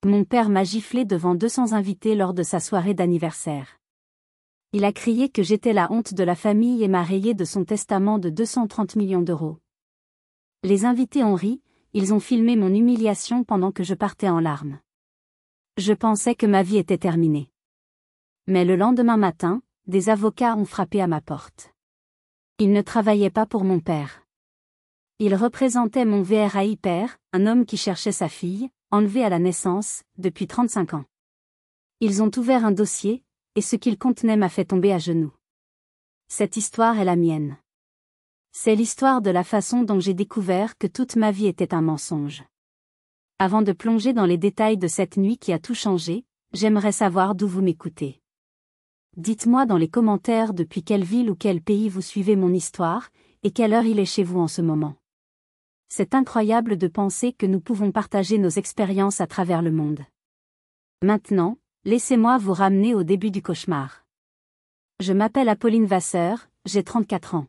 Mon père m'a giflé devant 200 invités lors de sa soirée d'anniversaire. Il a crié que j'étais la honte de la famille et m'a rayé de son testament de 230 millions d'euros. Les invités ont ri, ils ont filmé mon humiliation pendant que je partais en larmes. Je pensais que ma vie était terminée. Mais le lendemain matin, des avocats ont frappé à ma porte. Ils ne travaillaient pas pour mon père. Ils représentaient mon VRAI père, un homme qui cherchait sa fille, enlevée à la naissance, depuis 35 ans. Ils ont ouvert un dossier, et ce qu'il contenait m'a fait tomber à genoux. Cette histoire est la mienne. C'est l'histoire de la façon dont j'ai découvert que toute ma vie était un mensonge. Avant de plonger dans les détails de cette nuit qui a tout changé, j'aimerais savoir d'où vous m'écoutez. Dites-moi dans les commentaires depuis quelle ville ou quel pays vous suivez mon histoire, et quelle heure il est chez vous en ce moment. C'est incroyable de penser que nous pouvons partager nos expériences à travers le monde. Maintenant, laissez-moi vous ramener au début du cauchemar. Je m'appelle Apolline Vasseur, j'ai 34 ans.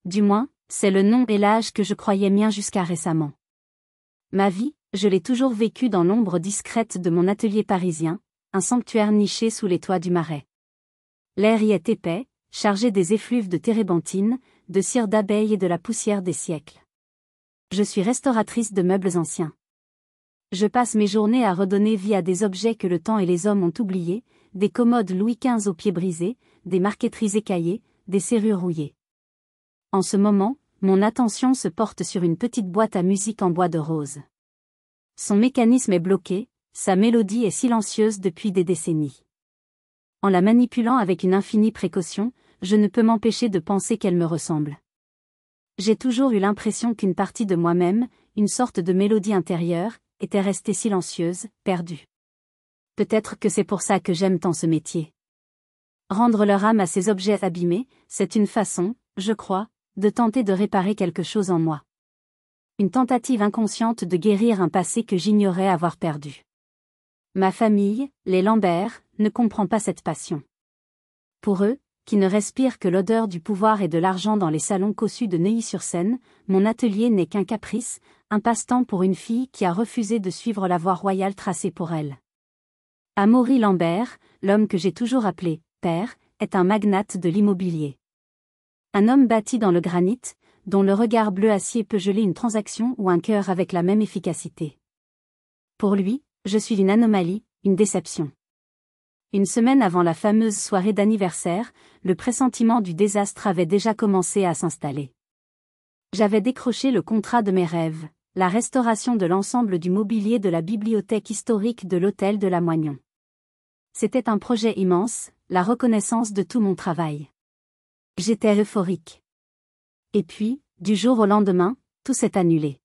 Du moins, c'est le nom et l'âge que je croyais mien jusqu'à récemment. Ma vie, je l'ai toujours vécue dans l'ombre discrète de mon atelier parisien, un sanctuaire niché sous les toits du Marais. L'air y est épais, chargé des effluves de térébenthine, de cire d'abeille et de la poussière des siècles. Je suis restauratrice de meubles anciens. Je passe mes journées à redonner vie à des objets que le temps et les hommes ont oubliés, des commodes Louis XV aux pieds brisés, des marqueteries écaillées, des serrures rouillées. En ce moment, mon attention se porte sur une petite boîte à musique en bois de rose. Son mécanisme est bloqué, sa mélodie est silencieuse depuis des décennies. En la manipulant avec une infinie précaution, je ne peux m'empêcher de penser qu'elle me ressemble. J'ai toujours eu l'impression qu'une partie de moi-même, une sorte de mélodie intérieure, était restée silencieuse, perdue. Peut-être que c'est pour ça que j'aime tant ce métier. Rendre leur âme à ces objets abîmés, c'est une façon, je crois, de tenter de réparer quelque chose en moi. Une tentative inconsciente de guérir un passé que j'ignorais avoir perdu. Ma famille, les Lambert, ne comprend pas cette passion. Pour eux, qui ne respirent que l'odeur du pouvoir et de l'argent dans les salons cossus de Neuilly-sur-Seine, mon atelier n'est qu'un caprice, un passe-temps pour une fille qui a refusé de suivre la voie royale tracée pour elle. Amaury Lambert, l'homme que j'ai toujours appelé « père », est un magnate de l'immobilier. Un homme bâti dans le granit, dont le regard bleu acier peut geler une transaction ou un cœur avec la même efficacité. Pour lui, je suis une anomalie, une déception. Une semaine avant la fameuse soirée d'anniversaire, le pressentiment du désastre avait déjà commencé à s'installer. J'avais décroché le contrat de mes rêves, la restauration de l'ensemble du mobilier de la bibliothèque historique de l'hôtel de la Moignon. C'était un projet immense, la reconnaissance de tout mon travail. J'étais euphorique. Et puis, du jour au lendemain, tout s'est annulé.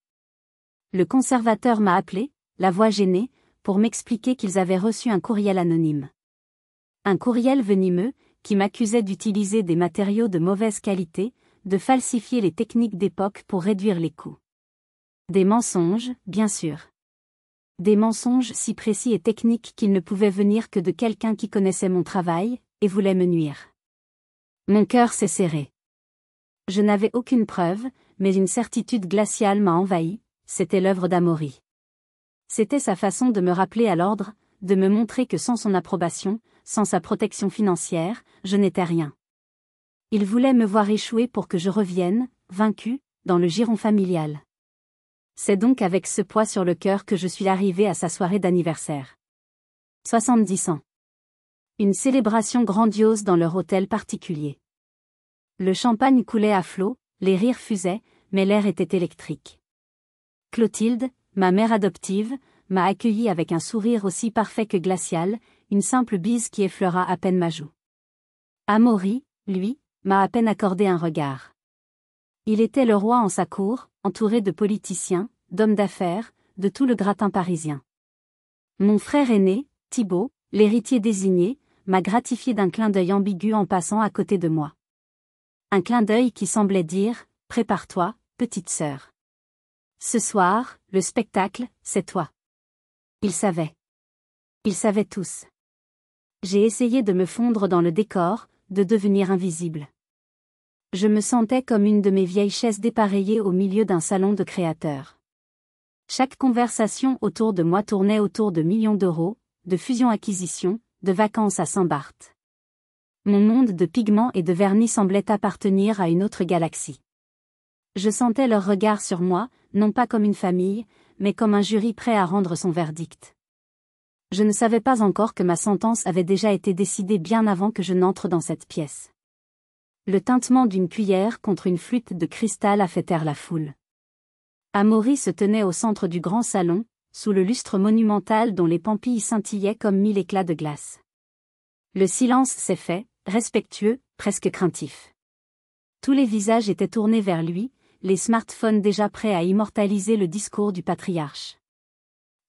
Le conservateur m'a appelé, la voix gênée, pour m'expliquer qu'ils avaient reçu un courriel anonyme. Un courriel venimeux, qui m'accusait d'utiliser des matériaux de mauvaise qualité, de falsifier les techniques d'époque pour réduire les coûts. Des mensonges, bien sûr. Des mensonges si précis et techniques qu'ils ne pouvaient venir que de quelqu'un qui connaissait mon travail, et voulait me nuire. Mon cœur s'est serré. Je n'avais aucune preuve, mais une certitude glaciale m'a envahi, c'était l'œuvre d'Amaury. C'était sa façon de me rappeler à l'ordre, de me montrer que sans son approbation, sans sa protection financière, je n'étais rien. Il voulait me voir échouer pour que je revienne, vaincu, dans le giron familial. C'est donc avec ce poids sur le cœur que je suis arrivée à sa soirée d'anniversaire. 70 ans. Une célébration grandiose dans leur hôtel particulier. Le champagne coulait à flots, les rires fusaient, mais l'air était électrique. Clotilde, ma mère adoptive, m'a accueilli avec un sourire aussi parfait que glacial, une simple bise qui effleura à peine ma joue. Amaury, lui, m'a à peine accordé un regard. Il était le roi en sa cour, entouré de politiciens, d'hommes d'affaires, de tout le gratin parisien. Mon frère aîné, Thibaut, l'héritier désigné, m'a gratifié d'un clin d'œil ambigu en passant à côté de moi. Un clin d'œil qui semblait dire « Prépare-toi, petite sœur. Ce soir, le spectacle, c'est toi. » Ils savaient. Ils savaient tous. J'ai essayé de me fondre dans le décor, de devenir invisible. Je me sentais comme une de mes vieilles chaises dépareillées au milieu d'un salon de créateurs. Chaque conversation autour de moi tournait autour de millions d'euros, de fusion-acquisition, de vacances à Saint-Barth. Mon monde de pigments et de vernis semblait appartenir à une autre galaxie. Je sentais leur regard sur moi, non pas comme une famille, mais comme un jury prêt à rendre son verdict. Je ne savais pas encore que ma sentence avait déjà été décidée bien avant que je n'entre dans cette pièce. Le tintement d'une cuillère contre une flûte de cristal a fait taire la foule. Amaury se tenait au centre du grand salon, sous le lustre monumental dont les pampilles scintillaient comme 1000 éclats de glace. Le silence s'est fait, respectueux, presque craintif. Tous les visages étaient tournés vers lui, les smartphones déjà prêts à immortaliser le discours du patriarche.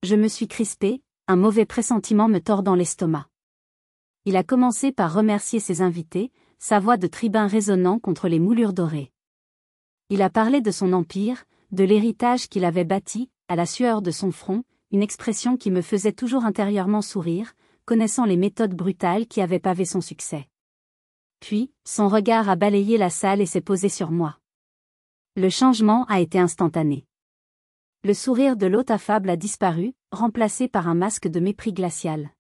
Je me suis crispé, un mauvais pressentiment me tordant l'estomac. Il a commencé par remercier ses invités, sa voix de tribun résonnant contre les moulures dorées. Il a parlé de son empire, de l'héritage qu'il avait bâti, à la sueur de son front, une expression qui me faisait toujours intérieurement sourire, connaissant les méthodes brutales qui avaient pavé son succès. Puis, son regard a balayé la salle et s'est posé sur moi. Le changement a été instantané. Le sourire de l'hôte affable a disparu, remplacé par un masque de mépris glacial.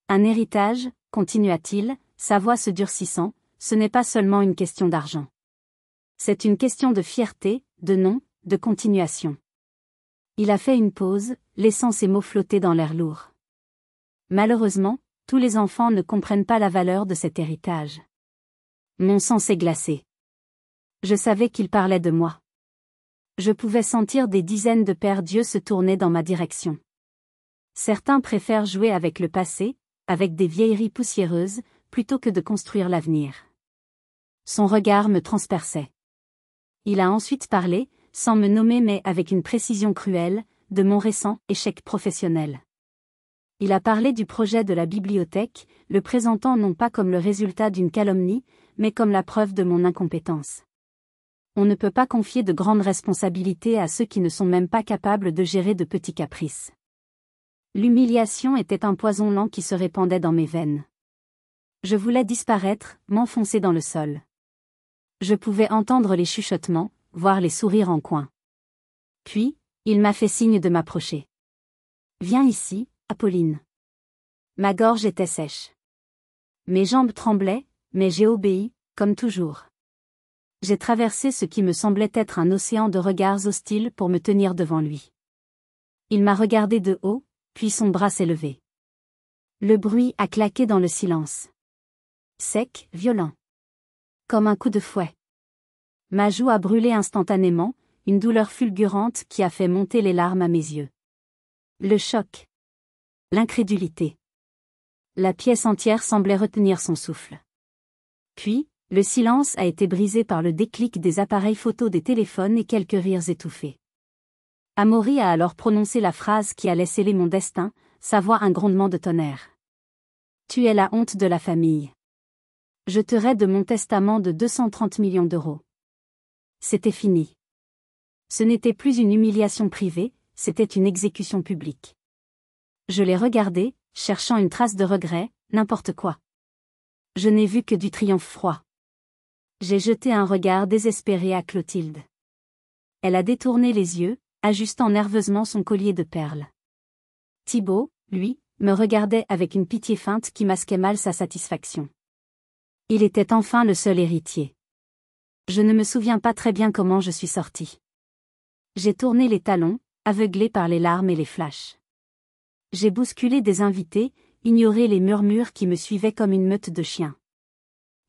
Un héritage, continua-t-il, sa voix se durcissant, ce n'est pas seulement une question d'argent. C'est une question de fierté, de nom, de continuation. Il a fait une pause, laissant ses mots flotter dans l'air lourd. Malheureusement, tous les enfants ne comprennent pas la valeur de cet héritage. Mon sang s'est glacé. Je savais qu'il parlait de moi. Je pouvais sentir des dizaines de pères d'yeux se tourner dans ma direction. Certains préfèrent jouer avec le passé, avec des vieilleries poussiéreuses, plutôt que de construire l'avenir. Son regard me transperçait. Il a ensuite parlé, sans me nommer mais avec une précision cruelle, de mon récent échec professionnel. Il a parlé du projet de la bibliothèque, le présentant non pas comme le résultat d'une calomnie, mais comme la preuve de mon incompétence. On ne peut pas confier de grandes responsabilités à ceux qui ne sont même pas capables de gérer de petits caprices. L'humiliation était un poison lent qui se répandait dans mes veines. Je voulais disparaître, m'enfoncer dans le sol. Je pouvais entendre les chuchotements, voir les sourires en coin. Puis, il m'a fait signe de m'approcher. « Viens ici, Apolline. » Ma gorge était sèche. Mes jambes tremblaient, mais j'ai obéi, comme toujours. J'ai traversé ce qui me semblait être un océan de regards hostiles pour me tenir devant lui. Il m'a regardé de haut, puis son bras s'est levé. Le bruit a claqué dans le silence. Sec, violent. Comme un coup de fouet. Ma joue a brûlé instantanément, une douleur fulgurante qui a fait monter les larmes à mes yeux. Le choc. L'incrédulité. La pièce entière semblait retenir son souffle. Puis, le silence a été brisé par le déclic des appareils photo des téléphones et quelques rires étouffés. Amaury a alors prononcé la phrase qui allait sceller mon destin, sa voix un grondement de tonnerre. « Tu es la honte de la famille. Je te raide de mon testament de 230 millions d'euros. » C'était fini. Ce n'était plus une humiliation privée, c'était une exécution publique. Je l'ai regardé, cherchant une trace de regret, n'importe quoi. Je n'ai vu que du triomphe froid. J'ai jeté un regard désespéré à Clotilde. Elle a détourné les yeux, ajustant nerveusement son collier de perles. Thibaut, lui, me regardait avec une pitié feinte qui masquait mal sa satisfaction. Il était enfin le seul héritier. Je ne me souviens pas très bien comment je suis sorti. J'ai tourné les talons, aveuglé par les larmes et les flashs. J'ai bousculé des invités, ignoré les murmures qui me suivaient comme une meute de chiens.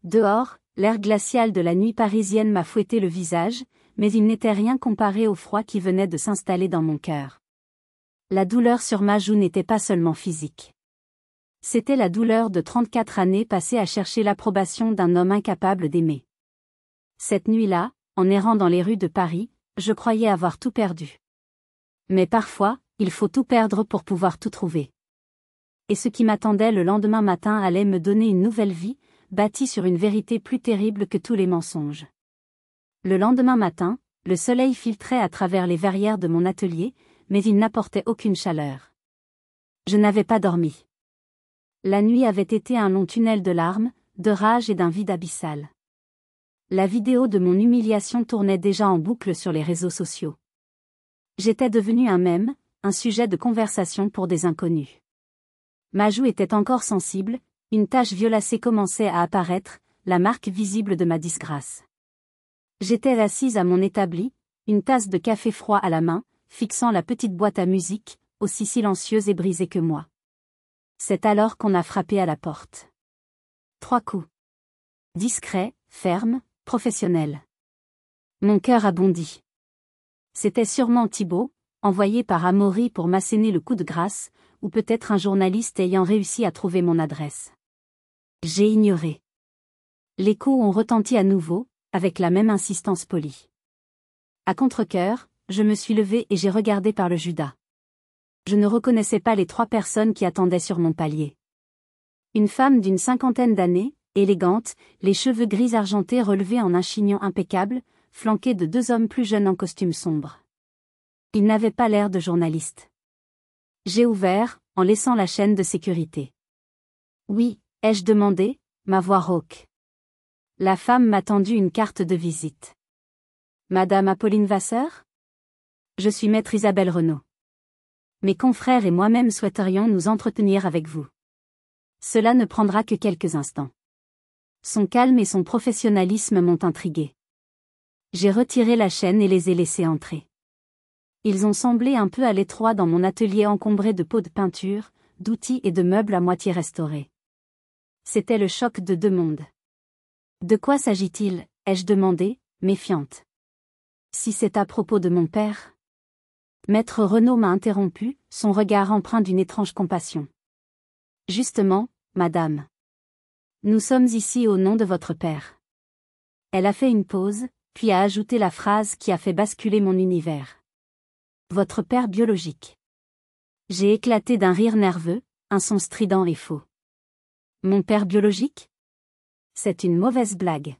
Dehors, l'air glacial de la nuit parisienne m'a fouetté le visage, mais il n'était rien comparé au froid qui venait de s'installer dans mon cœur. La douleur sur ma joue n'était pas seulement physique. C'était la douleur de 34 années passées à chercher l'approbation d'un homme incapable d'aimer. Cette nuit-là, en errant dans les rues de Paris, je croyais avoir tout perdu. Mais parfois, il faut tout perdre pour pouvoir tout trouver. Et ce qui m'attendait le lendemain matin allait me donner une nouvelle vie, bâtie sur une vérité plus terrible que tous les mensonges. Le lendemain matin, le soleil filtrait à travers les verrières de mon atelier, mais il n'apportait aucune chaleur. Je n'avais pas dormi. La nuit avait été un long tunnel de larmes, de rage et d'un vide abyssal. La vidéo de mon humiliation tournait déjà en boucle sur les réseaux sociaux. J'étais devenu un mème, un sujet de conversation pour des inconnus. Ma joue était encore sensible, une tache violacée commençait à apparaître, la marque visible de ma disgrâce. J'étais assise à mon établi, une tasse de café froid à la main, fixant la petite boîte à musique, aussi silencieuse et brisée que moi. C'est alors qu'on a frappé à la porte. 3 coups. Discret, ferme, professionnel. Mon cœur a bondi. C'était sûrement Thibault, envoyé par Amaury pour m'asséner le coup de grâce, ou peut-être un journaliste ayant réussi à trouver mon adresse. J'ai ignoré. Les coups ont retenti à nouveau, avec la même insistance polie. À contre-cœur, je me suis levée et j'ai regardé par le Judas. Je ne reconnaissais pas les 3 personnes qui attendaient sur mon palier. Une femme d'une 50aine d'années, élégante, les cheveux gris argentés relevés en un chignon impeccable, flanquée de 2 hommes plus jeunes en costume sombre. Ils n'avaient pas l'air de journalistes. J'ai ouvert, en laissant la chaîne de sécurité. Oui, ai-je demandé, ma voix rauque. La femme m'a tendu une carte de visite. Madame Apolline Vasseur ? Je suis maître Isabelle Renaud. Mes confrères et moi-même souhaiterions nous entretenir avec vous. Cela ne prendra que quelques instants. Son calme et son professionnalisme m'ont intrigué. J'ai retiré la chaîne et les ai laissés entrer. Ils ont semblé un peu à l'étroit dans mon atelier encombré de pots de peinture, d'outils et de meubles à moitié restaurés. C'était le choc de 2 mondes. De quoi s'agit-il, ai-je demandé, méfiante. Si c'est à propos de mon père. Maître Renaud m'a interrompu, son regard empreint d'une étrange compassion. Justement, madame. Nous sommes ici au nom de votre père. Elle a fait une pause, puis a ajouté la phrase qui a fait basculer mon univers. Votre père biologique. J'ai éclaté d'un rire nerveux, un son strident et faux. Mon père biologique ? C'est une mauvaise blague.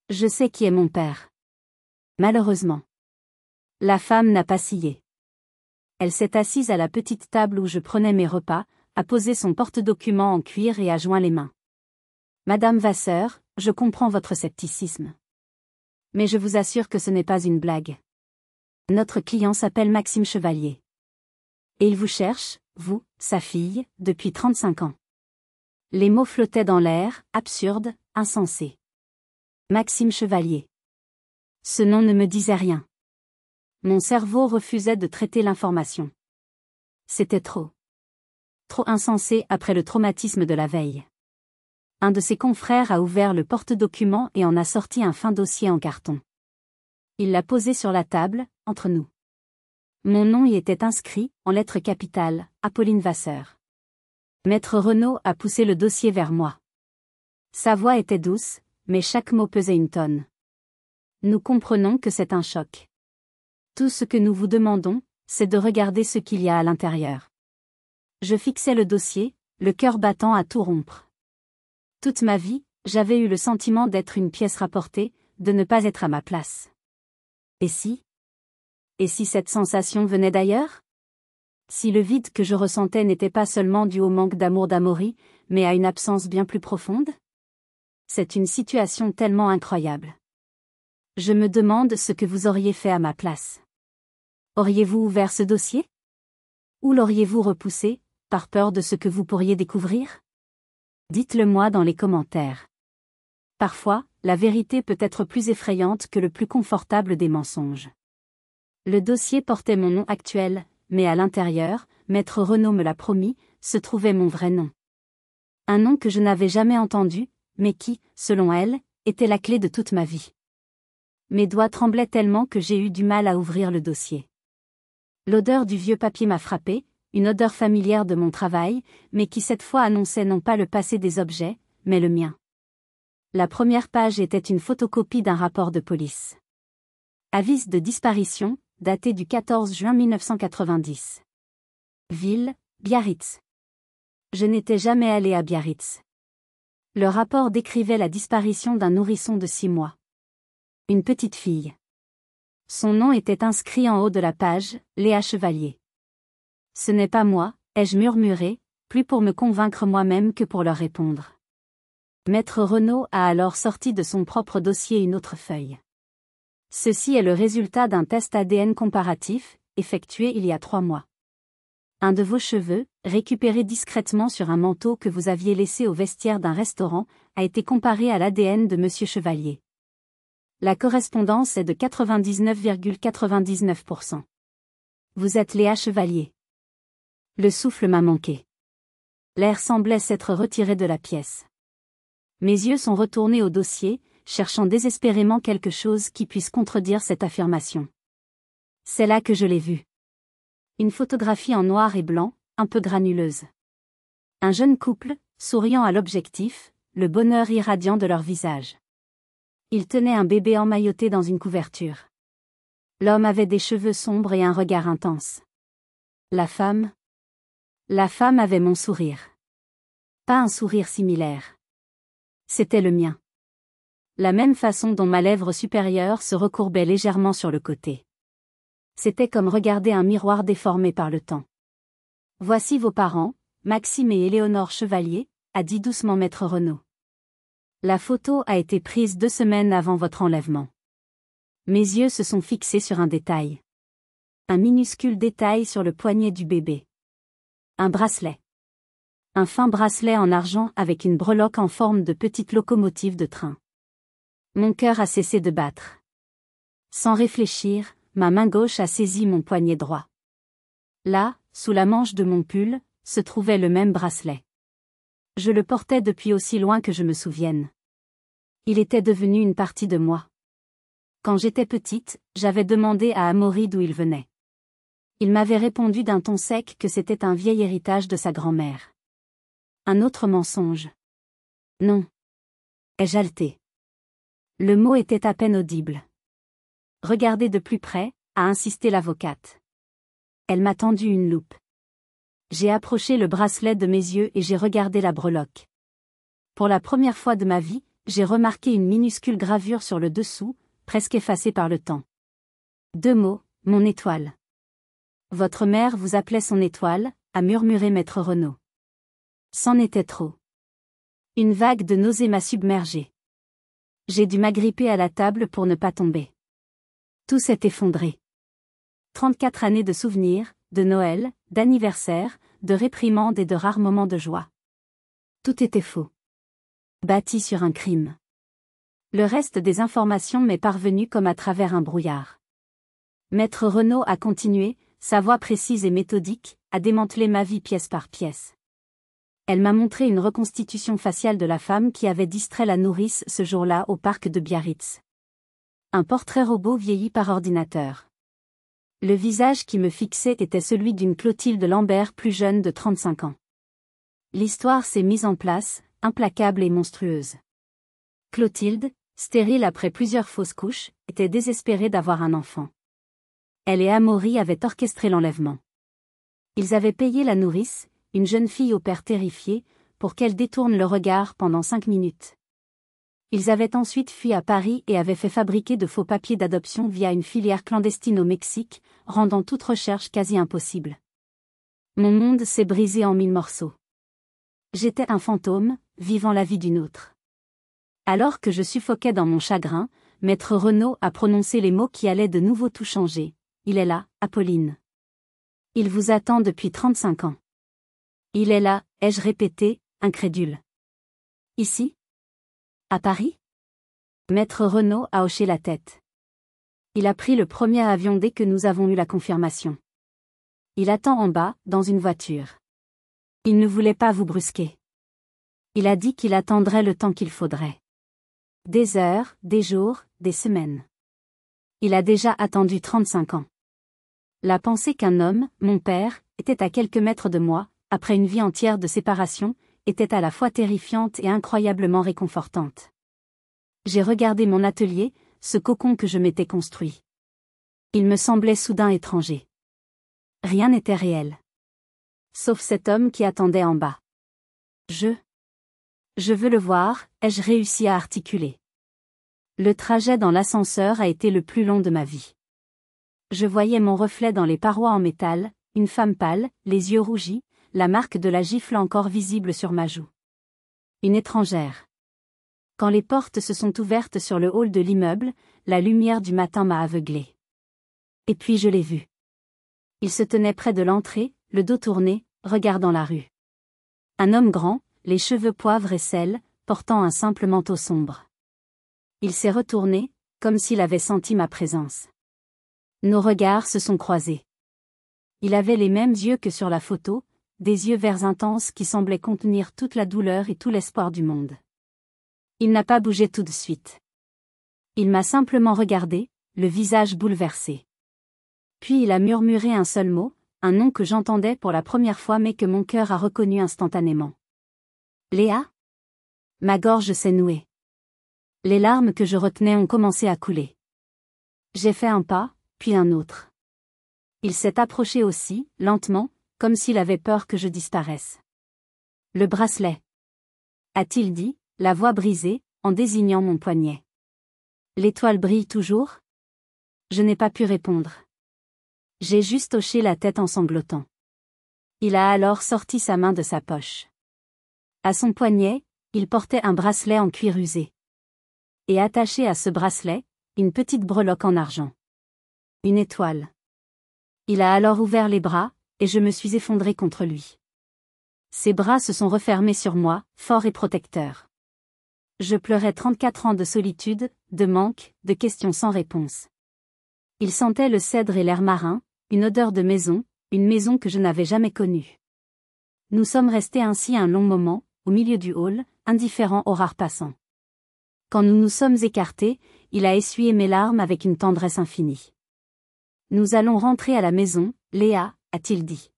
Je sais qui est mon père. Malheureusement. La femme n'a pas scié. Elle s'est assise à la petite table où je prenais mes repas, a posé son porte-documents en cuir et a joint les mains. Madame Vasseur, je comprends votre scepticisme. Mais je vous assure que ce n'est pas une blague. Notre client s'appelle Maxime Chevalier. Et il vous cherche, vous, sa fille, depuis 35 ans. Les mots flottaient dans l'air, absurdes, insensés. Maxime Chevalier. Ce nom ne me disait rien. Mon cerveau refusait de traiter l'information. C'était trop. Trop insensé après le traumatisme de la veille. Un de ses confrères a ouvert le porte-documents et en a sorti un fin dossier en carton. Il l'a posé sur la table, entre nous. Mon nom y était inscrit, en lettres capitales, Apolline Vasseur. Maître Renaud a poussé le dossier vers moi. Sa voix était douce, mais chaque mot pesait une tonne. Nous comprenons que c'est un choc. Tout ce que nous vous demandons, c'est de regarder ce qu'il y a à l'intérieur. Je fixais le dossier, le cœur battant à tout rompre. Toute ma vie, j'avais eu le sentiment d'être une pièce rapportée, de ne pas être à ma place. Et si ? Et si cette sensation venait d'ailleurs ? Si le vide que je ressentais n'était pas seulement dû au manque d'amour d'Amaury, mais à une absence bien plus profonde ? C'est une situation tellement incroyable. Je me demande ce que vous auriez fait à ma place. Auriez-vous ouvert ce dossier ? Ou l'auriez-vous repoussé, par peur de ce que vous pourriez découvrir ? Dites-le moi dans les commentaires. Parfois, la vérité peut être plus effrayante que le plus confortable des mensonges. Le dossier portait mon nom actuel, mais à l'intérieur, Maître Renaud me l'a promis, se trouvait mon vrai nom. Un nom que je n'avais jamais entendu, mais qui, selon elle, était la clé de toute ma vie. Mes doigts tremblaient tellement que j'ai eu du mal à ouvrir le dossier. L'odeur du vieux papier m'a frappé, une odeur familière de mon travail, mais qui cette fois annonçait non pas le passé des objets, mais le mien. La première page était une photocopie d'un rapport de police. Avis de disparition, daté du 14 juin 1990. Ville, Biarritz. Je n'étais jamais allé à Biarritz. Le rapport décrivait la disparition d'un nourrisson de 6 mois. Une petite fille. Son nom était inscrit en haut de la page, Léa Chevalier. Ce n'est pas moi, ai-je murmuré, plus pour me convaincre moi-même que pour leur répondre. Maître Renaud a alors sorti de son propre dossier une autre feuille. Ceci est le résultat d'un test ADN comparatif, effectué il y a 3 mois. Un de vos cheveux, récupéré discrètement sur un manteau que vous aviez laissé au vestiaire d'un restaurant, a été comparé à l'ADN de Monsieur Chevalier. La correspondance est de 99,99%. Vous êtes Léa Chevalier. Le souffle m'a manqué. L'air semblait s'être retiré de la pièce. Mes yeux sont retournés au dossier, cherchant désespérément quelque chose qui puisse contredire cette affirmation. C'est là que je l'ai vue. Une photographie en noir et blanc, un peu granuleuse. Un jeune couple, souriant à l'objectif, le bonheur irradiant de leur visage. Ils tenaient un bébé emmailloté dans une couverture. L'homme avait des cheveux sombres et un regard intense. La femme avait mon sourire. Pas un sourire similaire. C'était le mien. La même façon dont ma lèvre supérieure se recourbait légèrement sur le côté. C'était comme regarder un miroir déformé par le temps. Voici vos parents, Maxime et Éléonore Chevalier, a dit doucement maître Renaud. La photo a été prise 2 semaines avant votre enlèvement. Mes yeux se sont fixés sur un détail. Un minuscule détail sur le poignet du bébé. Un bracelet. Un fin bracelet en argent avec une breloque en forme de petite locomotive de train. Mon cœur a cessé de battre. Sans réfléchir, ma main gauche a saisi mon poignet droit. Là, sous la manche de mon pull, se trouvait le même bracelet. Je le portais depuis aussi loin que je me souvienne. Il était devenu une partie de moi. Quand j'étais petite, j'avais demandé à Amaury d'où il venait. Il m'avait répondu d'un ton sec que c'était un vieil héritage de sa grand-mère. Un autre mensonge. Non. Ai-je haleté. Le mot était à peine audible. Regardez de plus près, a insisté l'avocate. Elle m'a tendu une loupe. J'ai approché le bracelet de mes yeux et j'ai regardé la breloque. Pour la première fois de ma vie, j'ai remarqué une minuscule gravure sur le dessous, presque effacée par le temps. 2 mots, mon étoile. Votre mère vous appelait son étoile, a murmuré maître Renaud. C'en était trop. Une vague de nausée m'a submergée. J'ai dû m'agripper à la table pour ne pas tomber. Tout s'est effondré. 34 années de souvenirs, de Noël, d'anniversaires, de réprimandes et de rares moments de joie. Tout était faux. Bâti sur un crime. Le reste des informations m'est parvenu comme à travers un brouillard. Maître Renaud a continué, sa voix précise et méthodique, à démanteler ma vie pièce par pièce. Elle m'a montré une reconstitution faciale de la femme qui avait distrait la nourrice ce jour-là au parc de Biarritz. Un portrait robot vieilli par ordinateur. Le visage qui me fixait était celui d'une Clotilde Lambert plus jeune de 35 ans. L'histoire s'est mise en place, implacable et monstrueuse. Clotilde, stérile après plusieurs fausses couches, était désespérée d'avoir un enfant. Elle et Amaury avaient orchestré l'enlèvement. Ils avaient payé la nourrice, une jeune fille au père terrifié, pour qu'elle détourne le regard pendant 5 minutes. Ils avaient ensuite fui à Paris et avaient fait fabriquer de faux papiers d'adoption via une filière clandestine au Mexique, rendant toute recherche quasi impossible. Mon monde s'est brisé en 1000 morceaux. J'étais un fantôme, vivant la vie d'une autre. Alors que je suffoquais dans mon chagrin, maître Renaud a prononcé les mots qui allaient de nouveau tout changer. Il est là, Apolline. Il vous attend depuis 35 ans. Il est là, ai-je répété, incrédule. Ici? À Paris? Maître Renaud a hoché la tête. Il a pris le premier avion dès que nous avons eu la confirmation. Il attend en bas, dans une voiture. Il ne voulait pas vous brusquer. Il a dit qu'il attendrait le temps qu'il faudrait. Des heures, des jours, des semaines. Il a déjà attendu 35 ans. La pensée qu'un homme, mon père, était à quelques mètres de moi, après une vie entière de séparation, était à la fois terrifiante et incroyablement réconfortante. J'ai regardé mon atelier, ce cocon que je m'étais construit. Il me semblait soudain étranger. Rien n'était réel. Sauf cet homme qui attendait en bas. Je veux le voir, ai-je réussi à articuler. Le trajet dans l'ascenseur a été le plus long de ma vie. Je voyais mon reflet dans les parois en métal, une femme pâle, les yeux rougis, la marque de la gifle encore visible sur ma joue. Une étrangère. Quand les portes se sont ouvertes sur le hall de l'immeuble, la lumière du matin m'a aveuglée. Et puis je l'ai vue. Il se tenait près de l'entrée, le dos tourné, regardant la rue. Un homme grand, les cheveux poivre et sel, portant un simple manteau sombre. Il s'est retourné, comme s'il avait senti ma présence. Nos regards se sont croisés. Il avait les mêmes yeux que sur la photo, des yeux verts intenses qui semblaient contenir toute la douleur et tout l'espoir du monde. Il n'a pas bougé tout de suite. Il m'a simplement regardé, le visage bouleversé. Puis il a murmuré un seul mot, un nom que j'entendais pour la première fois mais que mon cœur a reconnu instantanément. Léa ? Ma gorge s'est nouée. Les larmes que je retenais ont commencé à couler. J'ai fait un pas, puis un autre. Il s'est approché aussi, lentement, comme s'il avait peur que je disparaisse. Le bracelet. A-t-il dit, la voix brisée, en désignant mon poignet. L'étoile brille toujours ? Je n'ai pas pu répondre. J'ai juste hoché la tête en sanglotant. Il a alors sorti sa main de sa poche. À son poignet, il portait un bracelet en cuir usé. Et attaché à ce bracelet, une petite breloque en argent. Une étoile. Il a alors ouvert les bras, et je me suis effondrée contre lui. Ses bras se sont refermés sur moi, forts et protecteurs. Je pleurais 34 ans de solitude, de manque, de questions sans réponse. Il sentait le cèdre et l'air marin, une odeur de maison, une maison que je n'avais jamais connue. Nous sommes restés ainsi un long moment, au milieu du hall, indifférents aux rares passants. Quand nous nous sommes écartés, il a essuyé mes larmes avec une tendresse infinie. Nous allons rentrer à la maison, Léa, a-t-il dit.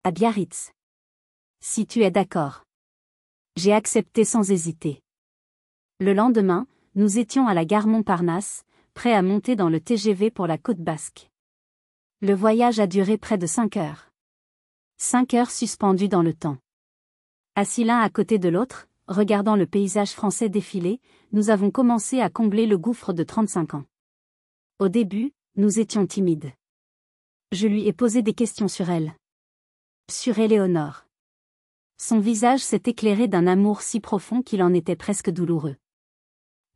À Biarritz. Si tu es d'accord. J'ai accepté sans hésiter. Le lendemain, nous étions à la gare Montparnasse, prêts à monter dans le TGV pour la Côte Basque. Le voyage a duré près de 5 heures. 5 heures suspendues dans le temps. Assis l'un à côté de l'autre, regardant le paysage français défiler, nous avons commencé à combler le gouffre de 35 ans. Au début, nous étions timides. Je lui ai posé des questions sur elle. Sur Éléonore. Son visage s'est éclairé d'un amour si profond qu'il en était presque douloureux.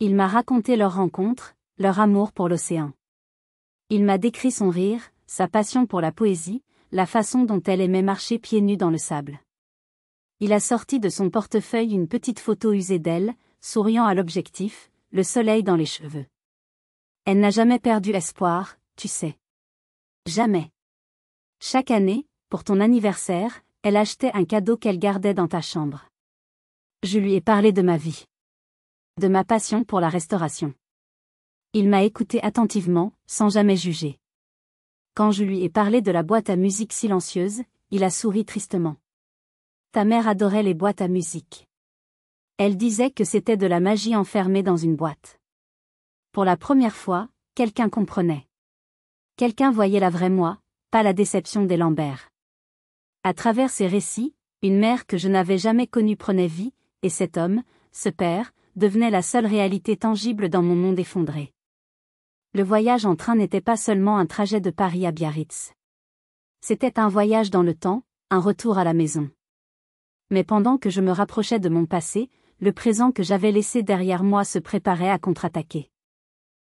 Il m'a raconté leur rencontre, leur amour pour l'océan. Il m'a décrit son rire, sa passion pour la poésie, la façon dont elle aimait marcher pieds nus dans le sable. Il a sorti de son portefeuille une petite photo usée d'elle, souriant à l'objectif, le soleil dans les cheveux. Elle n'a jamais perdu espoir, tu sais. Jamais. Chaque année, pour ton anniversaire, elle achetait un cadeau qu'elle gardait dans ta chambre. Je lui ai parlé de ma vie. De ma passion pour la restauration. Il m'a écouté attentivement, sans jamais juger. Quand je lui ai parlé de la boîte à musique silencieuse, il a souri tristement. Ta mère adorait les boîtes à musique. Elle disait que c'était de la magie enfermée dans une boîte. Pour la première fois, quelqu'un comprenait. Quelqu'un voyait la vraie moi, pas la déception des Lambert. À travers ces récits, une mère que je n'avais jamais connue prenait vie, et cet homme, ce père, devenait la seule réalité tangible dans mon monde effondré. Le voyage en train n'était pas seulement un trajet de Paris à Biarritz. C'était un voyage dans le temps, un retour à la maison. Mais pendant que je me rapprochais de mon passé, le présent que j'avais laissé derrière moi se préparait à contre-attaquer.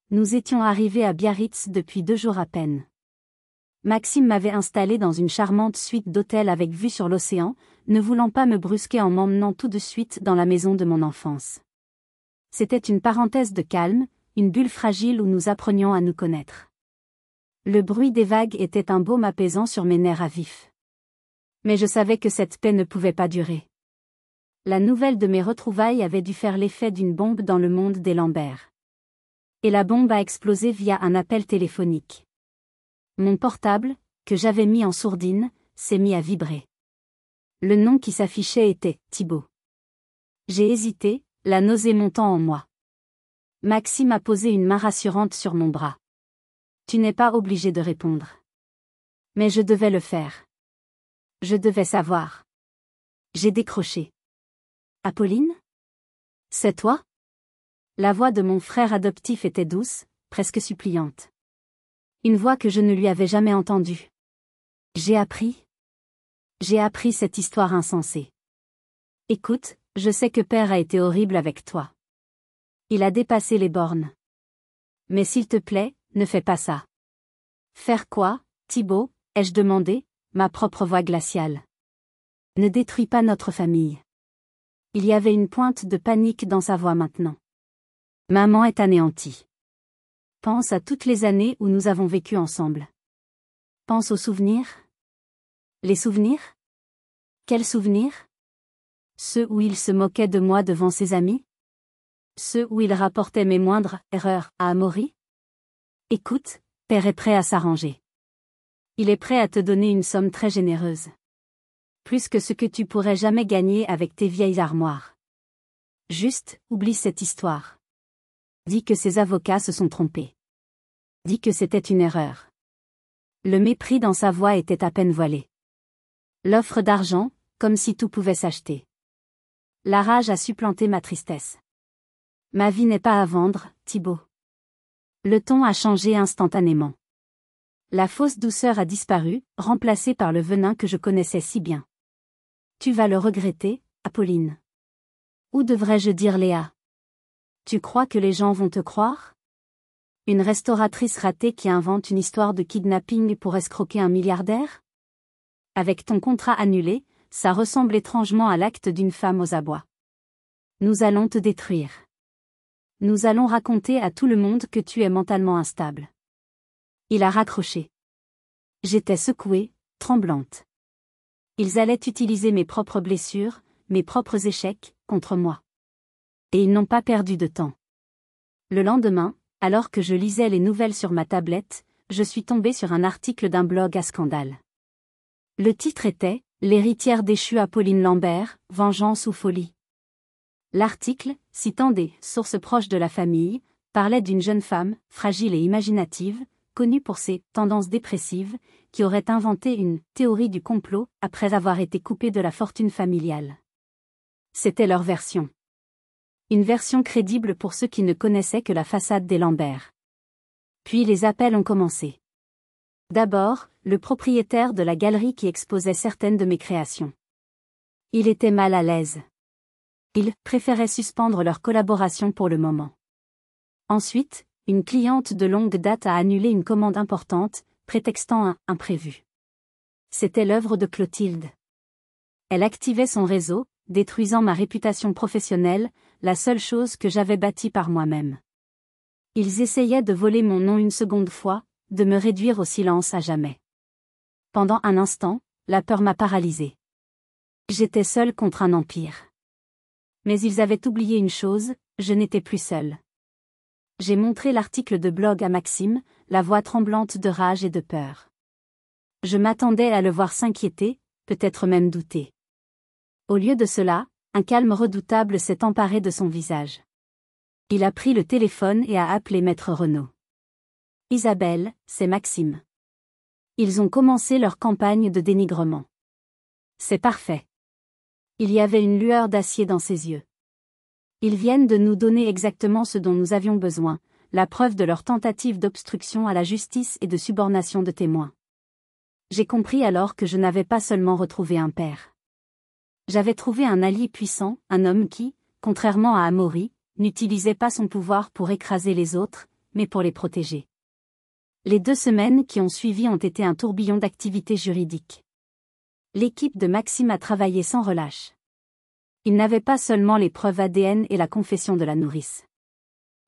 Nous étions arrivés à Biarritz depuis 2 jours à peine. Maxime m'avait installé dans une charmante suite d'hôtels avec vue sur l'océan, ne voulant pas me brusquer en m'emmenant tout de suite dans la maison de mon enfance. C'était une parenthèse de calme, une bulle fragile où nous apprenions à nous connaître. Le bruit des vagues était un baume apaisant sur mes nerfs à vif. Mais je savais que cette paix ne pouvait pas durer. La nouvelle de mes retrouvailles avait dû faire l'effet d'une bombe dans le monde des Lambert. Et la bombe a explosé via un appel téléphonique. Mon portable, que j'avais mis en sourdine, s'est mis à vibrer. Le nom qui s'affichait était Thibaut. J'ai hésité, la nausée montant en moi. Maxime a posé une main rassurante sur mon bras. Tu n'es pas obligé de répondre. Mais je devais le faire. Je devais savoir. J'ai décroché. Apolline ? C'est toi ? La voix de mon frère adoptif était douce, presque suppliante. Une voix que je ne lui avais jamais entendue. J'ai appris cette histoire insensée. Écoute, je sais que père a été horrible avec toi. Il a dépassé les bornes. Mais s'il te plaît, ne fais pas ça. Faire quoi, Thibaut ? ai-je demandé, ma propre voix glaciale. Ne détruis pas notre famille. Il y avait une pointe de panique dans sa voix maintenant. Maman est anéantie. Pense à toutes les années où nous avons vécu ensemble. Pense aux souvenirs. Les souvenirs? Quels souvenirs? Ceux où il se moquait de moi devant ses amis? Ceux où il rapportait mes moindres erreurs à Amaury? Écoute, Père est prêt à s'arranger. Il est prêt à te donner une somme très généreuse. Plus que ce que tu pourrais jamais gagner avec tes vieilles armoires. Juste, oublie cette histoire. Dis que ses avocats se sont trompés. Dis que c'était une erreur. Le mépris dans sa voix était à peine voilé. L'offre d'argent, comme si tout pouvait s'acheter. La rage a supplanté ma tristesse. Ma vie n'est pas à vendre, Thibaut. Le ton a changé instantanément. La fausse douceur a disparu, remplacée par le venin que je connaissais si bien. Tu vas le regretter, Apolline. Ou devrais-je dire Léa? Tu crois que les gens vont te croire? Une restauratrice ratée qui invente une histoire de kidnapping pour escroquer un milliardaire? Avec ton contrat annulé, ça ressemble étrangement à l'acte d'une femme aux abois. Nous allons te détruire. Nous allons raconter à tout le monde que tu es mentalement instable. Il a raccroché. J'étais secouée, tremblante. Ils allaient utiliser mes propres blessures, mes propres échecs, contre moi. Et ils n'ont pas perdu de temps. Le lendemain, alors que je lisais les nouvelles sur ma tablette, je suis tombée sur un article d'un blog à scandale. Le titre était « L'héritière déchue Apolline Lambert, vengeance ou folie ». L'article, citant des sources proches de la famille, parlait d'une jeune femme, fragile et imaginative, connue pour ses tendances dépressives, qui aurait inventé une théorie du complot après avoir été coupée de la fortune familiale. C'était leur version. Une version crédible pour ceux qui ne connaissaient que la façade des Lambert. Puis les appels ont commencé. D'abord, le propriétaire de la galerie qui exposait certaines de mes créations. Il était mal à l'aise. Il préférait suspendre leur collaboration pour le moment. Ensuite, une cliente de longue date a annulé une commande importante, prétextant un imprévu. C'était l'œuvre de Clotilde. Elle activait son réseau, détruisant ma réputation professionnelle, la seule chose que j'avais bâtie par moi-même. Ils essayaient de voler mon nom une seconde fois, de me réduire au silence à jamais. Pendant un instant, la peur m'a paralysée. J'étais seule contre un empire. Mais ils avaient oublié une chose, je n'étais plus seule. J'ai montré l'article de blog à Maxime, la voix tremblante de rage et de peur. Je m'attendais à le voir s'inquiéter, peut-être même douter. Au lieu de cela, un calme redoutable s'est emparé de son visage. Il a pris le téléphone et a appelé Maître Renaud. Isabelle, c'est Maxime. Ils ont commencé leur campagne de dénigrement. C'est parfait. Il y avait une lueur d'acier dans ses yeux. Ils viennent de nous donner exactement ce dont nous avions besoin, la preuve de leur tentative d'obstruction à la justice et de subornation de témoins. J'ai compris alors que je n'avais pas seulement retrouvé un père. J'avais trouvé un allié puissant, un homme qui, contrairement à Amaury, n'utilisait pas son pouvoir pour écraser les autres, mais pour les protéger. Les 2 semaines qui ont suivi ont été un tourbillon d'activités juridiques. L'équipe de Maxime a travaillé sans relâche. Ils n'avaient pas seulement les preuves ADN et la confession de la nourrice.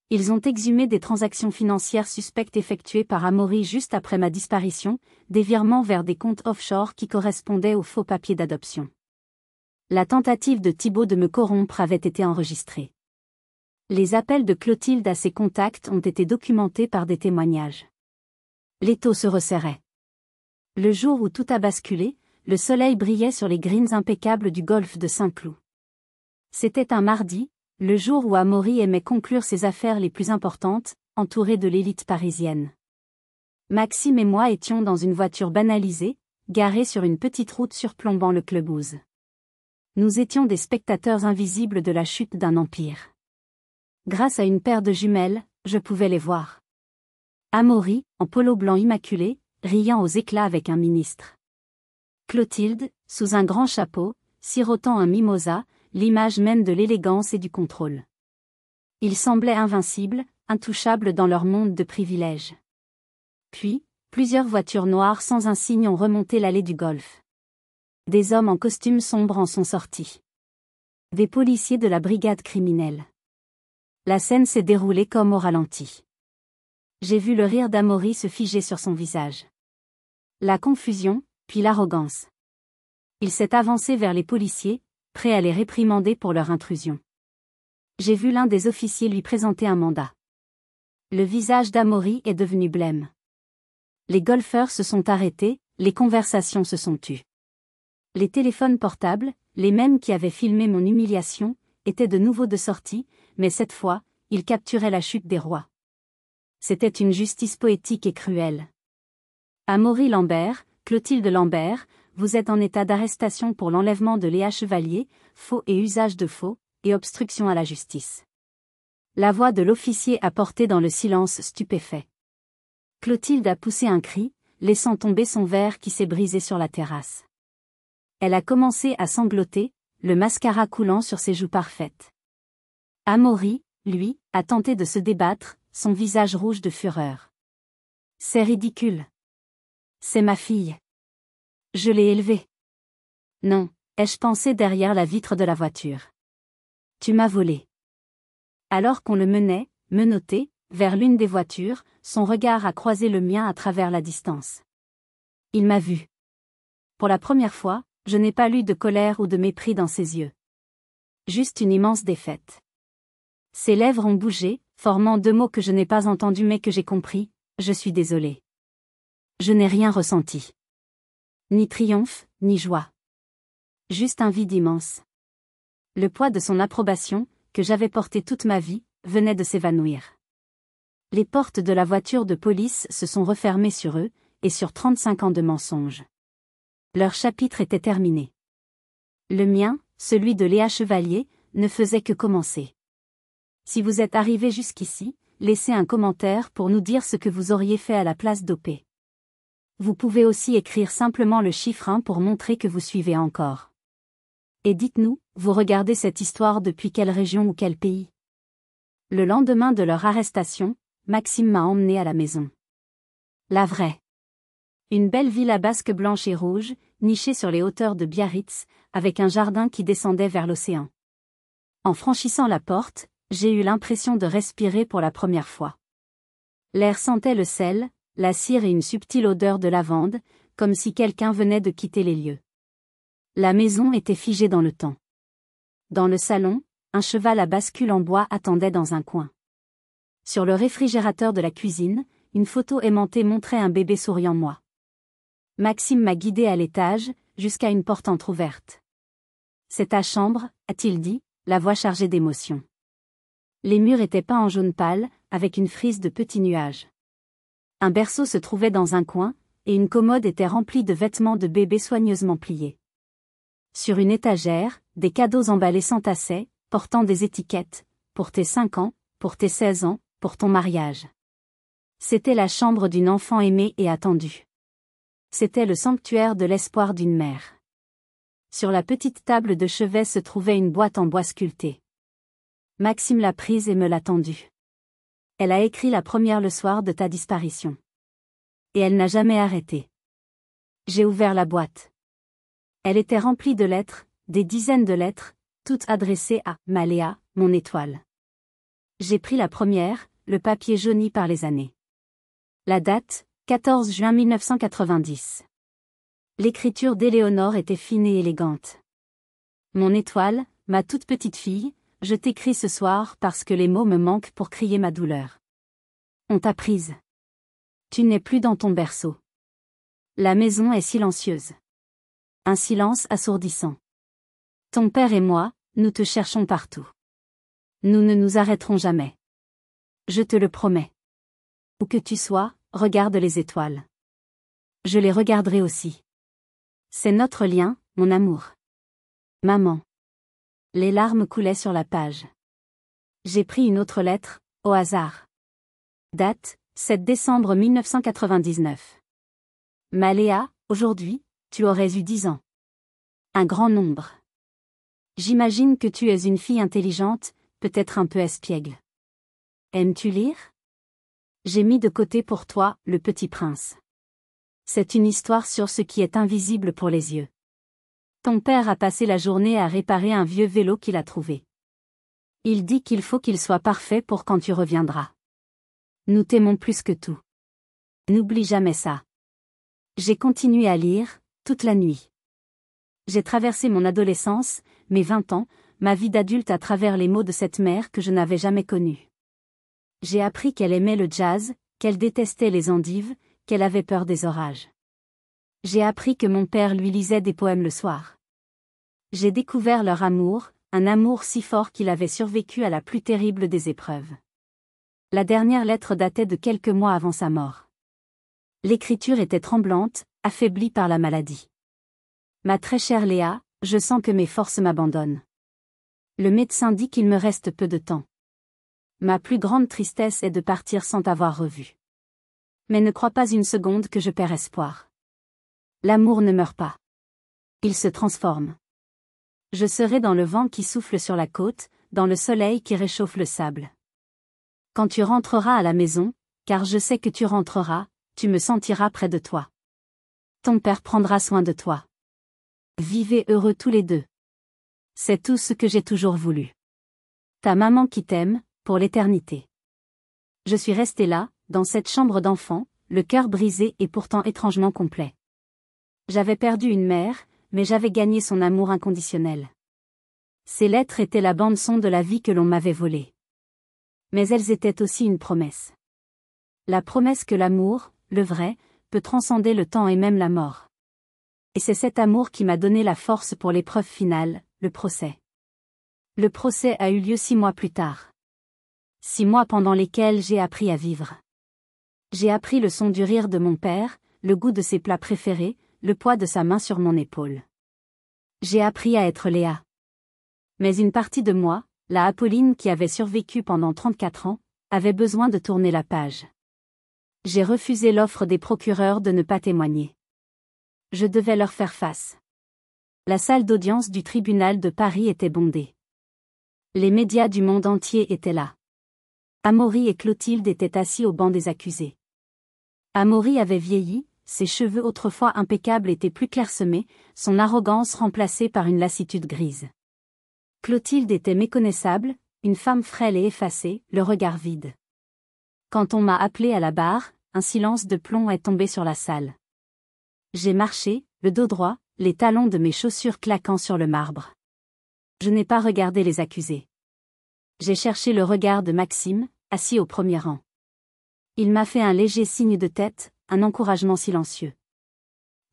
Ils ont exhumé des transactions financières suspectes effectuées par Amaury juste après ma disparition, des virements vers des comptes offshore qui correspondaient aux faux papiers d'adoption. La tentative de Thibaut de me corrompre avait été enregistrée. Les appels de Clotilde à ses contacts ont été documentés par des témoignages. L'étau se resserrait. Le jour où tout a basculé, le soleil brillait sur les greens impeccables du golfe de Saint-Cloud. C'était un mardi, le jour où Amaury aimait conclure ses affaires les plus importantes, entouré de l'élite parisienne. Maxime et moi étions dans une voiture banalisée, garée sur une petite route surplombant le Clubhouse. Nous étions des spectateurs invisibles de la chute d'un empire. Grâce à une paire de jumelles, je pouvais les voir. Amaury, en polo blanc immaculé, riant aux éclats avec un ministre. Clotilde, sous un grand chapeau, sirotant un mimosa, l'image même de l'élégance et du contrôle. Ils semblaient invincibles, intouchables dans leur monde de privilèges. Puis, Plusieurs voitures noires sans insigne ont remonté l'allée du Golf. Des hommes en costume sombre en sont sortis. Des policiers de la brigade criminelle. La scène s'est déroulée comme au ralenti. J'ai vu le rire d'Amaury se figer sur son visage. La confusion, puis l'arrogance. Il s'est avancé vers les policiers, prêt à les réprimander pour leur intrusion. J'ai vu l'un des officiers lui présenter un mandat. Le visage d'Amaury est devenu blême. Les golfeurs se sont arrêtés, les conversations se sont tues. Les téléphones portables, les mêmes qui avaient filmé mon humiliation, étaient de nouveau de sortie, mais cette fois, ils capturaient la chute des rois. C'était une justice poétique et cruelle. Amaury Lambert, Clotilde Lambert, vous êtes en état d'arrestation pour l'enlèvement de Léa Chevalier, faux et usage de faux, et obstruction à la justice. La voix de l'officier a porté dans le silence stupéfait. Clotilde a poussé un cri, laissant tomber son verre qui s'est brisé sur la terrasse. Elle a commencé à sangloter, le mascara coulant sur ses joues parfaites. Amaury, lui, a tenté de se débattre, son visage rouge de fureur. C'est ridicule. C'est ma fille. Je l'ai élevée. Non, ai-je pensé derrière la vitre de la voiture. Tu m'as volé. Alors qu'on le menait, menotté, vers l'une des voitures, son regard a croisé le mien à travers la distance. Il m'a vu. Pour la première fois, je n'ai pas lu de colère ou de mépris dans ses yeux. Juste une immense défaite. Ses lèvres ont bougé, formant deux mots que je n'ai pas entendus mais que j'ai compris, je suis désolé. Je n'ai rien ressenti. Ni triomphe, ni joie. Juste un vide immense. Le poids de son approbation, que j'avais porté toute ma vie, venait de s'évanouir. Les portes de la voiture de police se sont refermées sur eux, et sur 35 ans de mensonges. Leur chapitre était terminé. Le mien, celui de Léa Chevalier, ne faisait que commencer. Si vous êtes arrivé jusqu'ici, laissez un commentaire pour nous dire ce que vous auriez fait à la place d'OP. Vous pouvez aussi écrire simplement le chiffre 1 pour montrer que vous suivez encore. Et dites-nous, vous regardez cette histoire depuis quelle région ou quel pays? Le lendemain de leur arrestation, Maxime m'a emmené à la maison. La vraie. Une belle villa basque blanche et rouge, nichée sur les hauteurs de Biarritz, avec un jardin qui descendait vers l'océan. En franchissant la porte, j'ai eu l'impression de respirer pour la première fois. L'air sentait le sel, la cire et une subtile odeur de lavande, comme si quelqu'un venait de quitter les lieux. La maison était figée dans le temps. Dans le salon, un cheval à bascule en bois attendait dans un coin. Sur le réfrigérateur de la cuisine, une photo aimantée montrait un bébé souriant moi. Maxime m'a guidé à l'étage, jusqu'à une porte entr'ouverte. « C'est ta chambre », a-t-il dit, la voix chargée d'émotion. Les murs étaient peints en jaune pâle, avec une frise de petits nuages. Un berceau se trouvait dans un coin, et une commode était remplie de vêtements de bébé soigneusement pliés. Sur une étagère, des cadeaux emballés s'entassaient, portant des étiquettes, pour tes 5 ans, pour tes 16 ans, pour ton mariage. C'était la chambre d'une enfant aimée et attendue. C'était le sanctuaire de l'espoir d'une mère. Sur la petite table de chevet se trouvait une boîte en bois sculpté. Maxime l'a prise et me l'a tendue. Elle a écrit la première le soir de ta disparition. Et elle n'a jamais arrêté. J'ai ouvert la boîte. Elle était remplie de lettres, des dizaines de lettres, toutes adressées à Maléa, mon étoile. J'ai pris la première, le papier jauni par les années. La date, 14 juin 1990. L'écriture d'Éléonore était fine et élégante. Mon étoile, ma toute petite fille, je t'écris ce soir parce que les mots me manquent pour crier ma douleur. On t'a prise. Tu n'es plus dans ton berceau. La maison est silencieuse. Un silence assourdissant. Ton père et moi, nous te cherchons partout. Nous ne nous arrêterons jamais. Je te le promets. Où que tu sois, regarde les étoiles. Je les regarderai aussi. C'est notre lien, mon amour. Maman. Les larmes coulaient sur la page. J'ai pris une autre lettre, au hasard. Date, 7 décembre 1999. Maléa, aujourd'hui, tu aurais eu 10 ans. Un grand nombre. J'imagine que tu es une fille intelligente, peut-être un peu espiègle. Aimes-tu lire? J'ai mis de côté pour toi, Le Petit Prince. C'est une histoire sur ce qui est invisible pour les yeux. Ton père a passé la journée à réparer un vieux vélo qu'il a trouvé. Il dit qu'il faut qu'il soit parfait pour quand tu reviendras. Nous t'aimons plus que tout. N'oublie jamais ça. J'ai continué à lire, toute la nuit. J'ai traversé mon adolescence, mes 20 ans, ma vie d'adulte à travers les mots de cette mère que je n'avais jamais connue. J'ai appris qu'elle aimait le jazz, qu'elle détestait les endives, qu'elle avait peur des orages. J'ai appris que mon père lui lisait des poèmes le soir. J'ai découvert leur amour, un amour si fort qu'il avait survécu à la plus terrible des épreuves. La dernière lettre datait de quelques mois avant sa mort. L'écriture était tremblante, affaiblie par la maladie. Ma très chère Léa, je sens que mes forces m'abandonnent. Le médecin dit qu'il me reste peu de temps. Ma plus grande tristesse est de partir sans t'avoir revu. Mais ne crois pas une seconde que je perds espoir. L'amour ne meurt pas. Il se transforme. Je serai dans le vent qui souffle sur la côte, dans le soleil qui réchauffe le sable. Quand tu rentreras à la maison, car je sais que tu rentreras, tu me sentiras près de toi. Ton père prendra soin de toi. Vivez heureux tous les deux. C'est tout ce que j'ai toujours voulu. Ta maman qui t'aime, pour l'éternité. Je suis restée là, dans cette chambre d'enfant, le cœur brisé et pourtant étrangement complet. J'avais perdu une mère, mais j'avais gagné son amour inconditionnel. Ces lettres étaient la bande-son de la vie que l'on m'avait volée. Mais elles étaient aussi une promesse. La promesse que l'amour, le vrai, peut transcender le temps et même la mort. Et c'est cet amour qui m'a donné la force pour l'épreuve finale, le procès. Le procès a eu lieu 6 mois plus tard. 6 mois pendant lesquels j'ai appris à vivre. J'ai appris le son du rire de mon père, le goût de ses plats préférés, le poids de sa main sur mon épaule. J'ai appris à être Léa. Mais une partie de moi, la Apolline qui avait survécu pendant 34 ans, avait besoin de tourner la page. J'ai refusé l'offre des procureurs de ne pas témoigner. Je devais leur faire face. La salle d'audience du tribunal de Paris était bondée. Les médias du monde entier étaient là. Amaury et Clotilde étaient assis au banc des accusés. Amaury avait vieilli, ses cheveux autrefois impeccables étaient plus clairsemés, son arrogance remplacée par une lassitude grise. Clotilde était méconnaissable, une femme frêle et effacée, le regard vide. Quand on m'a appelé à la barre, un silence de plomb est tombé sur la salle. J'ai marché, le dos droit, les talons de mes chaussures claquant sur le marbre. Je n'ai pas regardé les accusés. J'ai cherché le regard de Maxime, assis au premier rang. Il m'a fait un léger signe de tête, un encouragement silencieux.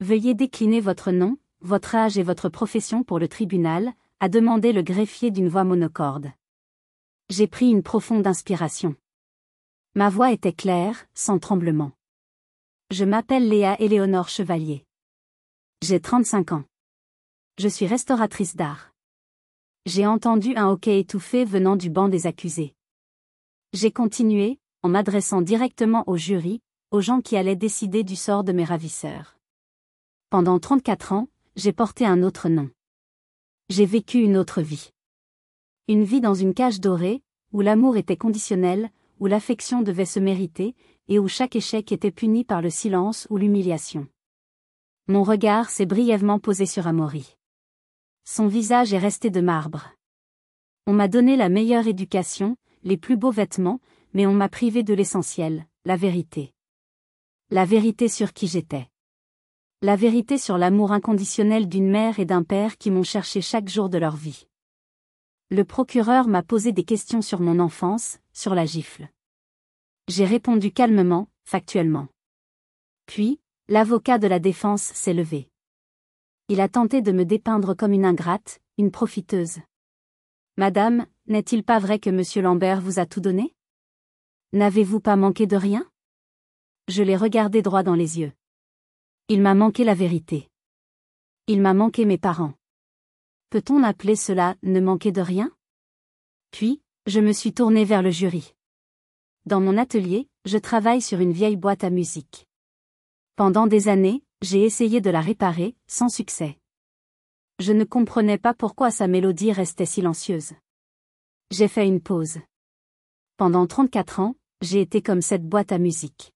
Veuillez décliner votre nom, votre âge et votre profession pour le tribunal, a demandé le greffier d'une voix monocorde. J'ai pris une profonde inspiration. Ma voix était claire, sans tremblement. Je m'appelle Léa Éléonore Chevalier. J'ai 35 ans. Je suis restauratrice d'art. J'ai entendu un hoquet étouffé venant du banc des accusés. J'ai continué, en m'adressant directement au jury, aux gens qui allaient décider du sort de mes ravisseurs. Pendant 34 ans, j'ai porté un autre nom. J'ai vécu une autre vie. Une vie dans une cage dorée, où l'amour était conditionnel, où l'affection devait se mériter, et où chaque échec était puni par le silence ou l'humiliation. Mon regard s'est brièvement posé sur Amaury. Son visage est resté de marbre. On m'a donné la meilleure éducation, les plus beaux vêtements, mais on m'a privé de l'essentiel, la vérité. La vérité sur qui j'étais. La vérité sur l'amour inconditionnel d'une mère et d'un père qui m'ont cherché chaque jour de leur vie. Le procureur m'a posé des questions sur mon enfance, sur la gifle. J'ai répondu calmement, factuellement. Puis, l'avocat de la défense s'est levé. Il a tenté de me dépeindre comme une ingrate, une profiteuse. Madame, n'est-il pas vrai que monsieur Lambert vous a tout donné? N'avez-vous pas manqué de rien? Je l'ai regardé droit dans les yeux. Il m'a manqué la vérité. Il m'a manqué mes parents. Peut-on appeler cela ne manquer de rien? Puis, je me suis tournée vers le jury. Dans mon atelier, je travaille sur une vieille boîte à musique. Pendant des années, j'ai essayé de la réparer, sans succès. Je ne comprenais pas pourquoi sa mélodie restait silencieuse. J'ai fait une pause. Pendant 34 ans, j'ai été comme cette boîte à musique.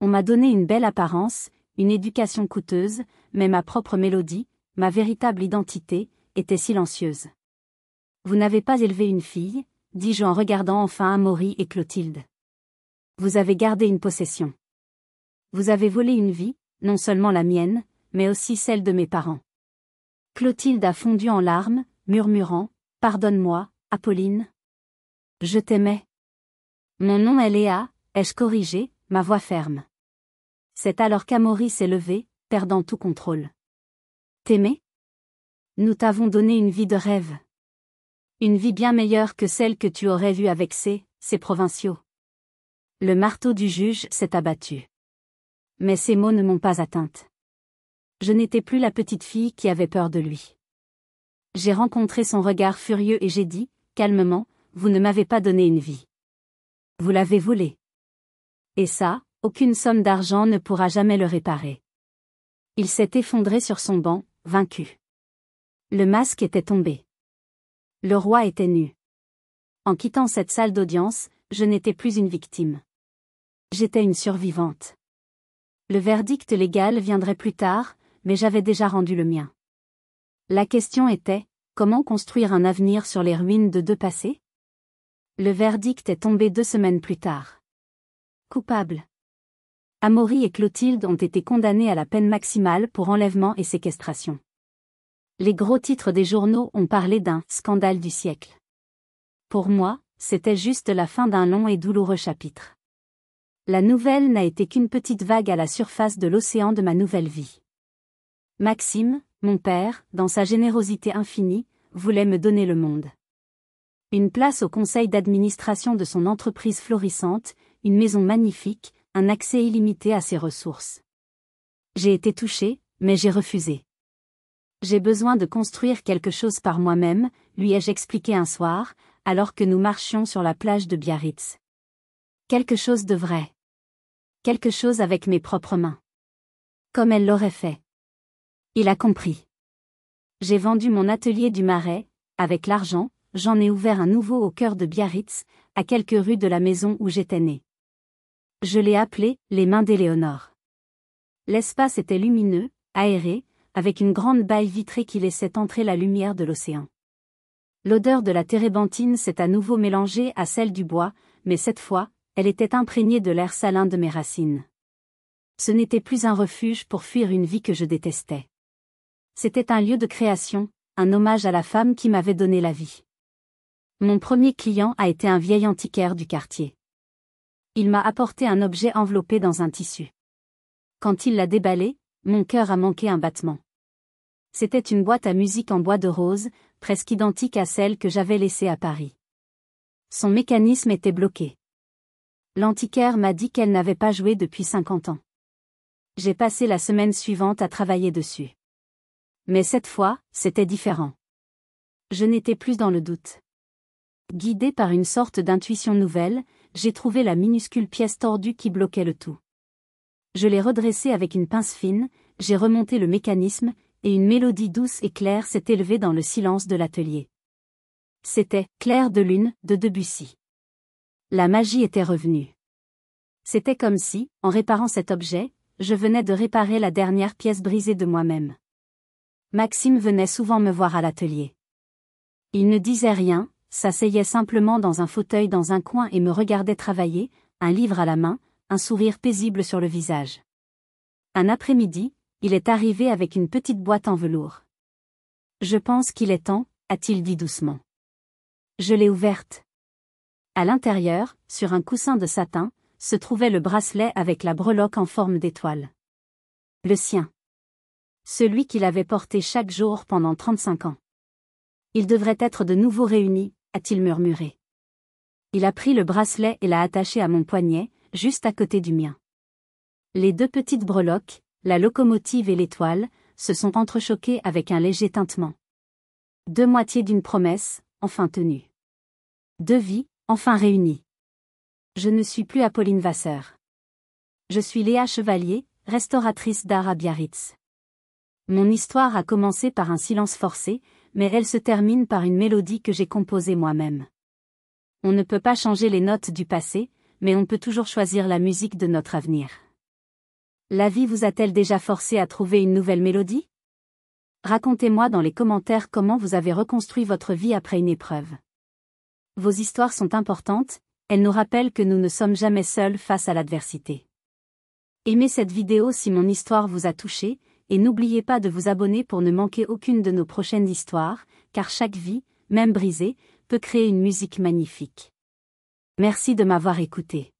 On m'a donné une belle apparence, une éducation coûteuse, mais ma propre mélodie, ma véritable identité, était silencieuse. Vous n'avez pas élevé une fille, dis-je en regardant enfin Amaury et Clotilde. Vous avez gardé une possession. Vous avez volé une vie, non seulement la mienne, mais aussi celle de mes parents. Clotilde a fondu en larmes, murmurant « Pardonne-moi, Apolline. Je t'aimais. » Mon nom est Léa, ai-je corrigé, ma voix ferme. C'est alors qu'Amaury s'est levé, perdant tout contrôle. T'aimer? Nous t'avons donné une vie de rêve. Une vie bien meilleure que celle que tu aurais vue avec ces provinciaux. Le marteau du juge s'est abattu. Mais ces mots ne m'ont pas atteinte. Je n'étais plus la petite fille qui avait peur de lui. J'ai rencontré son regard furieux et j'ai dit, calmement, vous ne m'avez pas donné une vie. Vous l'avez volée. Et ça, aucune somme d'argent ne pourra jamais le réparer. Il s'est effondré sur son banc, vaincu. Le masque était tombé. Le roi était nu. En quittant cette salle d'audience, je n'étais plus une victime. J'étais une survivante. Le verdict légal viendrait plus tard, mais j'avais déjà rendu le mien. La question était, comment construire un avenir sur les ruines de deux passés? Le verdict est tombé 2 semaines plus tard. Coupable. Amaury et Clotilde ont été condamnés à la peine maximale pour enlèvement et séquestration. Les gros titres des journaux ont parlé d'un « scandale du siècle ». Pour moi, c'était juste la fin d'un long et douloureux chapitre. La nouvelle n'a été qu'une petite vague à la surface de l'océan de ma nouvelle vie. Maxime, mon père, dans sa générosité infinie, voulait me donner le monde. Une place au conseil d'administration de son entreprise florissante, une maison magnifique, un accès illimité à ses ressources. J'ai été touchée, mais j'ai refusé. J'ai besoin de construire quelque chose par moi-même, lui ai-je expliqué un soir, alors que nous marchions sur la plage de Biarritz. Quelque chose de vrai. Quelque chose avec mes propres mains. Comme elle l'aurait fait. Il a compris. J'ai vendu mon atelier du Marais, avec l'argent, j'en ai ouvert un nouveau au cœur de Biarritz, à quelques rues de la maison où j'étais née. Je l'ai appelé « Les mains d'Éléonore ». L'espace était lumineux, aéré, avec une grande baille vitrée qui laissait entrer la lumière de l'océan. L'odeur de la térébenthine s'est à nouveau mélangée à celle du bois, mais cette fois, elle était imprégnée de l'air salin de mes racines. Ce n'était plus un refuge pour fuir une vie que je détestais. C'était un lieu de création, un hommage à la femme qui m'avait donné la vie. Mon premier client a été un vieil antiquaire du quartier. Il m'a apporté un objet enveloppé dans un tissu. Quand il l'a déballé, mon cœur a manqué un battement. C'était une boîte à musique en bois de rose, presque identique à celle que j'avais laissée à Paris. Son mécanisme était bloqué. L'antiquaire m'a dit qu'elle n'avait pas joué depuis 50 ans. J'ai passé la semaine suivante à travailler dessus. Mais cette fois, c'était différent. Je n'étais plus dans le doute. Guidé par une sorte d'intuition nouvelle, j'ai trouvé la minuscule pièce tordue qui bloquait le tout. Je l'ai redressée avec une pince fine, j'ai remonté le mécanisme, et une mélodie douce et claire s'est élevée dans le silence de l'atelier. C'était « Clair de lune » de Debussy. La magie était revenue. C'était comme si, en réparant cet objet, je venais de réparer la dernière pièce brisée de moi-même. Maxime venait souvent me voir à l'atelier. Il ne disait rien, s'asseyait simplement dans un fauteuil dans un coin et me regardait travailler, un livre à la main, un sourire paisible sur le visage. Un après-midi, il est arrivé avec une petite boîte en velours. « Je pense qu'il est temps », a-t-il dit doucement. Je l'ai ouverte. À l'intérieur, sur un coussin de satin, se trouvait le bracelet avec la breloque en forme d'étoile. Le sien. Celui qu'il avait porté chaque jour pendant 35 ans. Il devrait être de nouveau réuni, a-t-il murmuré. Il a pris le bracelet et l'a attaché à mon poignet, juste à côté du mien. Les 2 petites breloques, la locomotive et l'étoile, se sont entrechoquées avec un léger tintement. 2 moitiés d'une promesse, enfin tenue. 2 vies, enfin réunies. Je ne suis plus Apolline Vasseur. Je suis Léa Chevalier, restauratrice d'art à Biarritz. Mon histoire a commencé par un silence forcé, mais elle se termine par une mélodie que j'ai composée moi-même. On ne peut pas changer les notes du passé, mais on peut toujours choisir la musique de notre avenir. La vie vous a-t-elle déjà forcé à trouver une nouvelle mélodie? Racontez-moi dans les commentaires comment vous avez reconstruit votre vie après une épreuve. Vos histoires sont importantes, elles nous rappellent que nous ne sommes jamais seuls face à l'adversité. Aimez cette vidéo si mon histoire vous a touché, et n'oubliez pas de vous abonner pour ne manquer aucune de nos prochaines histoires, car chaque vie, même brisée, peut créer une musique magnifique. Merci de m'avoir écouté.